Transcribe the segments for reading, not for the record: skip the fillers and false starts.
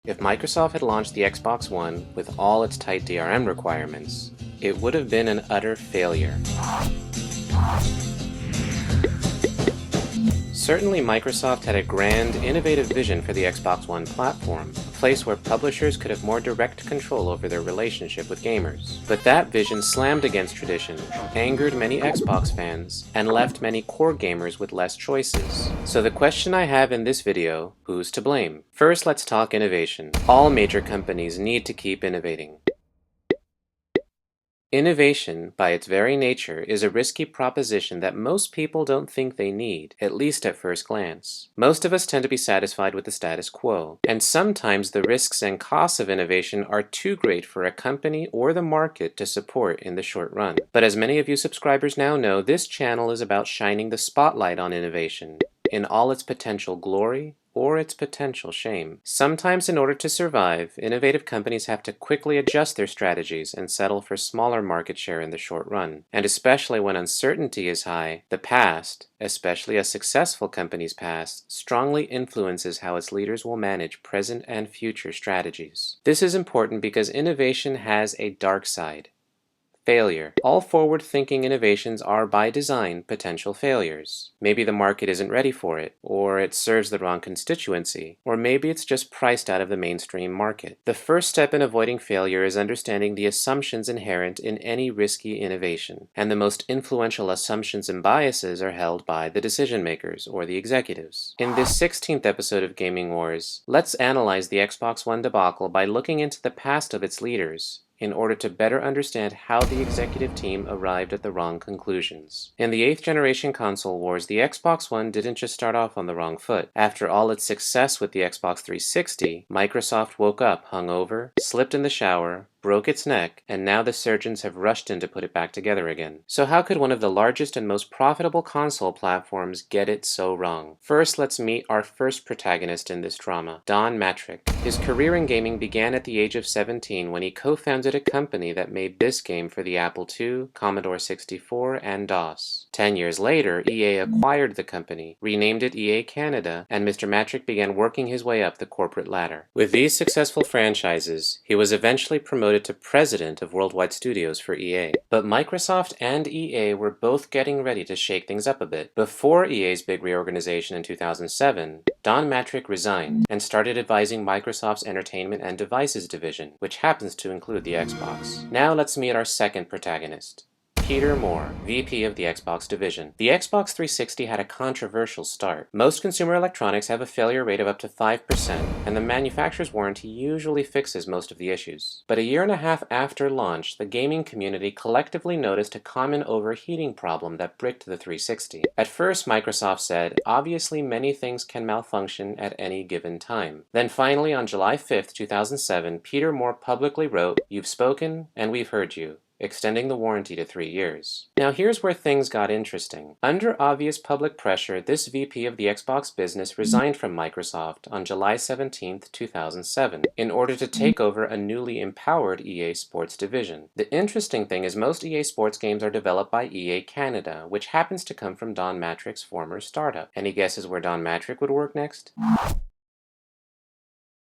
If Microsoft had launched the Xbox One with all its tight DRM requirements, it would have been an utter failure. Certainly, Microsoft had a grand, innovative vision for the Xbox One platform, a place where publishers could have more direct control over their relationship with gamers. But that vision slammed against tradition, angered many Xbox fans, and left many core gamers with less choices. So the question I have in this video, who's to blame? First, let's talk innovation. All major companies need to keep innovating. Innovation, by its very nature, is a risky proposition that most people don't think they need, at least at first glance. Most of us tend to be satisfied with the status quo, and sometimes the risks and costs of innovation are too great for a company or the market to support in the short run. But as many of you subscribers now know, this channel is about shining the spotlight on innovation in all its potential glory or its potential shame. Sometimes in order to survive, innovative companies have to quickly adjust their strategies and settle for smaller market share in the short run. And especially when uncertainty is high, the past, especially a successful company's past, strongly influences how its leaders will manage present and future strategies. This is important because innovation has a dark side. Failure. All forward-thinking innovations are by design potential failures. Maybe the market isn't ready for it, or it serves the wrong constituency, or maybe it's just priced out of the mainstream market. The first step in avoiding failure is understanding the assumptions inherent in any risky innovation, and the most influential assumptions and biases are held by the decision makers, or the executives. In this 16th episode of Gaming Wars, let's analyze the Xbox One debacle by looking into the past of its leaders, in order to better understand how the executive team arrived at the wrong conclusions. In the 8th generation console wars, the Xbox One didn't just start off on the wrong foot. After all its success with the Xbox 360, Microsoft woke up hungover, slipped in the shower, broke its neck, and now the surgeons have rushed in to put it back together again. So how could one of the largest and most profitable console platforms get it so wrong? First, let's meet our first protagonist in this drama, Don Mattrick. His career in gaming began at the age of 17 when he co-founded a company that made this game for the Apple II, Commodore 64, and DOS. 10 years later, EA acquired the company, renamed it EA Canada, and Mr. Mattrick began working his way up the corporate ladder. With these successful franchises, he was eventually promoted to president of worldwide studios for EA. But Microsoft and EA were both getting ready to shake things up a bit. Before EA's big reorganization in 2007, Don Mattrick resigned and started advising Microsoft's Entertainment and Devices division, which happens to include the Xbox. Now let's meet our second protagonist, Peter Moore, VP of the Xbox division. The Xbox 360 had a controversial start. Most consumer electronics have a failure rate of up to 5%, and the manufacturer's warranty usually fixes most of the issues. But a year and a half after launch, the gaming community collectively noticed a common overheating problem that bricked the 360. At first, Microsoft said, obviously many things can malfunction at any given time. Then finally, on July 5th, 2007, Peter Moore publicly wrote, "You've spoken, and we've heard you," extending the warranty to 3 years. Now here's where things got interesting. Under obvious public pressure, this VP of the Xbox business resigned from Microsoft on July 17, 2007, in order to take over a newly empowered EA Sports division. The interesting thing is most EA Sports games are developed by EA Canada, which happens to come from Don Mattrick's former startup. Any guesses where Don Mattrick would work next?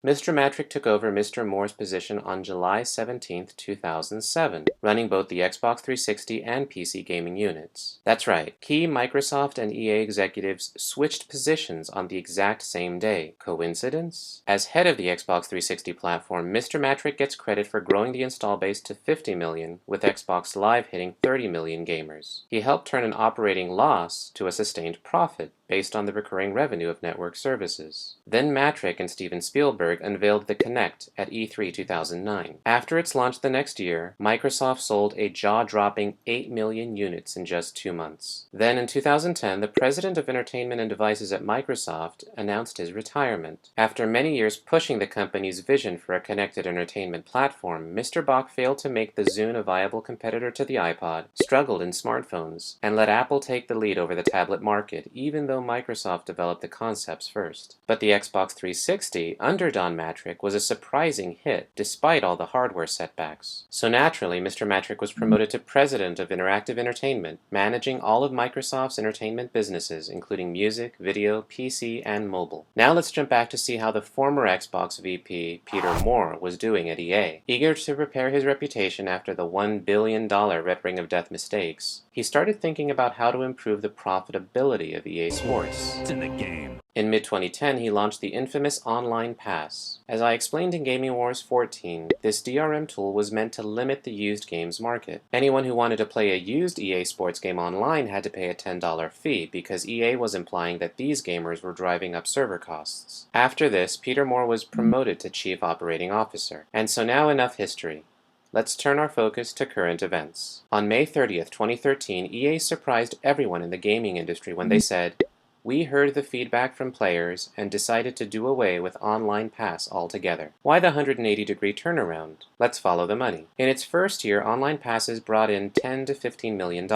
Mr. Mattrick took over Mr. Moore's position on July 17, 2007, running both the Xbox 360 and PC gaming units. That's right, key Microsoft and EA executives switched positions on the exact same day. Coincidence? As head of the Xbox 360 platform, Mr. Mattrick gets credit for growing the install base to 50 million, with Xbox Live hitting 30 million gamers. He helped turn an operating loss to a sustained profit, based on the recurring revenue of network services. Then Mattrick and Steven Spielberg unveiled the Kinect at E3 2009. After its launch the next year, Microsoft sold a jaw-dropping 8 million units in just 2 months. Then in 2010, the president of Entertainment and Devices at Microsoft announced his retirement. After many years pushing the company's vision for a connected entertainment platform, Mr. Bach failed to make the Zune a viable competitor to the iPod, struggled in smartphones, and let Apple take the lead over the tablet market, even though Microsoft developed the concepts first. But the Xbox 360, under Don Mattrick, was a surprising hit, despite all the hardware setbacks. So naturally, Mr. Mattrick was promoted to President of Interactive Entertainment, managing all of Microsoft's entertainment businesses, including music, video, PC, and mobile. Now let's jump back to see how the former Xbox VP, Peter Moore, was doing at EA. Eager to repair his reputation after the $1 billion Red Ring of Death mistakes, he started thinking about how to improve the profitability of EA Sports. It's in the game. In mid-2010, he launched the infamous Online Pass. As I explained in Gaming Wars 14, this DRM tool was meant to limit the used games market. Anyone who wanted to play a used EA Sports game online had to pay a $10 fee because EA was implying that these gamers were driving up server costs. After this, Peter Moore was promoted to Chief Operating Officer. And so now enough history. Let's turn our focus to current events. On May 30th, 2013, EA surprised everyone in the gaming industry when they said, "We heard the feedback from players and decided to do away with Online Pass altogether." Why the 180-degree turnaround? Let's follow the money. In its first year, Online Passes brought in $10 to $15 million.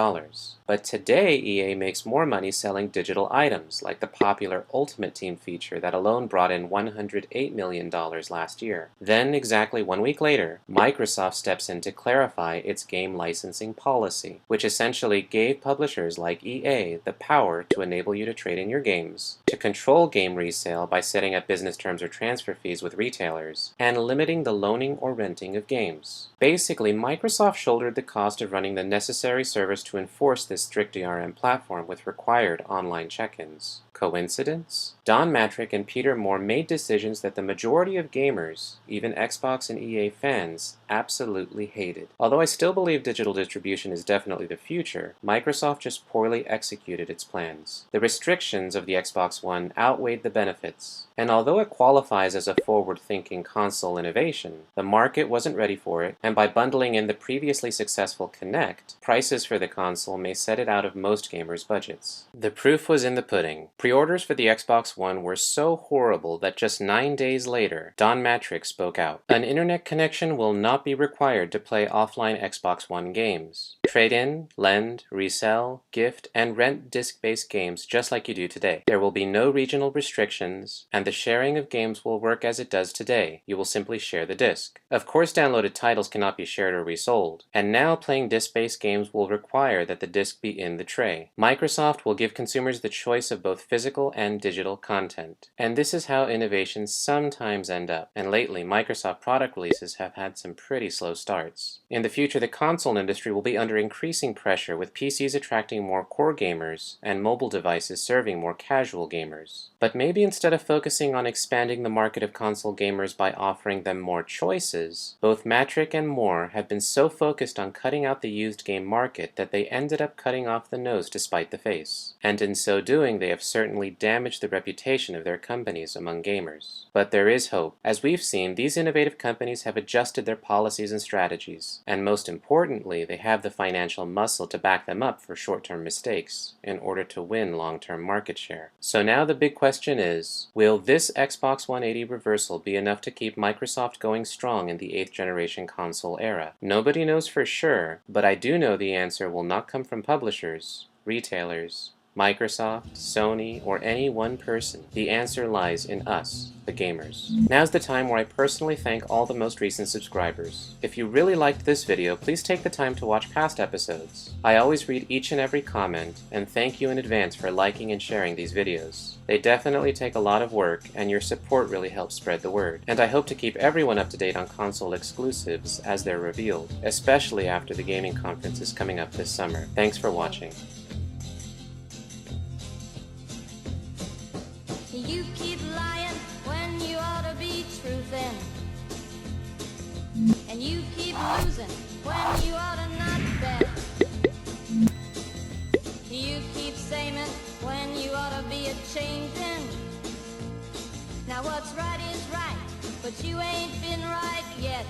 But today, EA makes more money selling digital items, like the popular Ultimate Team feature that alone brought in $108 million last year. Then, exactly 1 week later, Microsoft steps in to clarify its game licensing policy, which essentially gave publishers like EA the power to enable you to trade in your games, to control game resale by setting up business terms or transfer fees with retailers, and limiting the loaning or renting of games. Basically, Microsoft shouldered the cost of running the necessary servers to enforce this strict DRM platform with required online check-ins. Coincidence? Don Mattrick and Peter Moore made decisions that the majority of gamers, even Xbox and EA fans, absolutely hated. Although I still believe digital distribution is definitely the future, Microsoft just poorly executed its plans. The restrictions of the Xbox One outweighed the benefits, and although it qualifies as a forward-thinking console innovation, the market wasn't ready for it, and by bundling in the previously successful Kinect, prices for the console may set it out of most gamers' budgets. The proof was in the pudding. Pre-orders for the Xbox One were so horrible that just 9 days later, Don Mattrick spoke out. An internet connection will not be required to play offline Xbox One games. Trade in, lend, resell, gift, and rent disc-based games just like you do today. There will be no regional restrictions, and the sharing of games will work as it does today. You will simply share the disc. Of course, downloaded titles cannot be shared or resold, and now playing disc-based games will require that the disc be in the tray. Microsoft will give consumers the choice of both physical and digital content. And this is how innovations sometimes end up. And lately, Microsoft product releases have had some pretty slow starts. In the future, the console industry will be under increasing pressure, with PCs attracting more core gamers and mobile devices serving more casual gamers. But maybe instead of focusing on expanding the market of console gamers by offering them more choices, both Mattrick and Moore have been so focused on cutting out the used game market that they ended up cutting off the nose to spite the face. And in so doing, they have certainly damaged the reputation of their companies among gamers. But there is hope. As we've seen, these innovative companies have adjusted their policies and strategies, and most importantly, they have the financial muscle to back them up for short-term mistakes in order to win long-term market share. So now the big question is, will this Xbox 180 reversal be enough to keep Microsoft going strong in the 8th generation console era? Nobody knows for sure, but I do know the answer will not come from publishers, retailers, Microsoft, Sony, or any one person. The answer lies in us, the gamers. Now's the time where I personally thank all the most recent subscribers. If you really liked this video, please take the time to watch past episodes. I always read each and every comment, and thank you in advance for liking and sharing these videos. They definitely take a lot of work, and your support really helps spread the word. And I hope to keep everyone up to date on console exclusives as they're revealed, especially after the gaming conference is coming up this summer. Thanks for watching. You keep lying when you ought to be truthing, and you keep losing when you ought to not bet. You keep saying when you ought to be a-changing. Now what's right is right, but you ain't been right yet.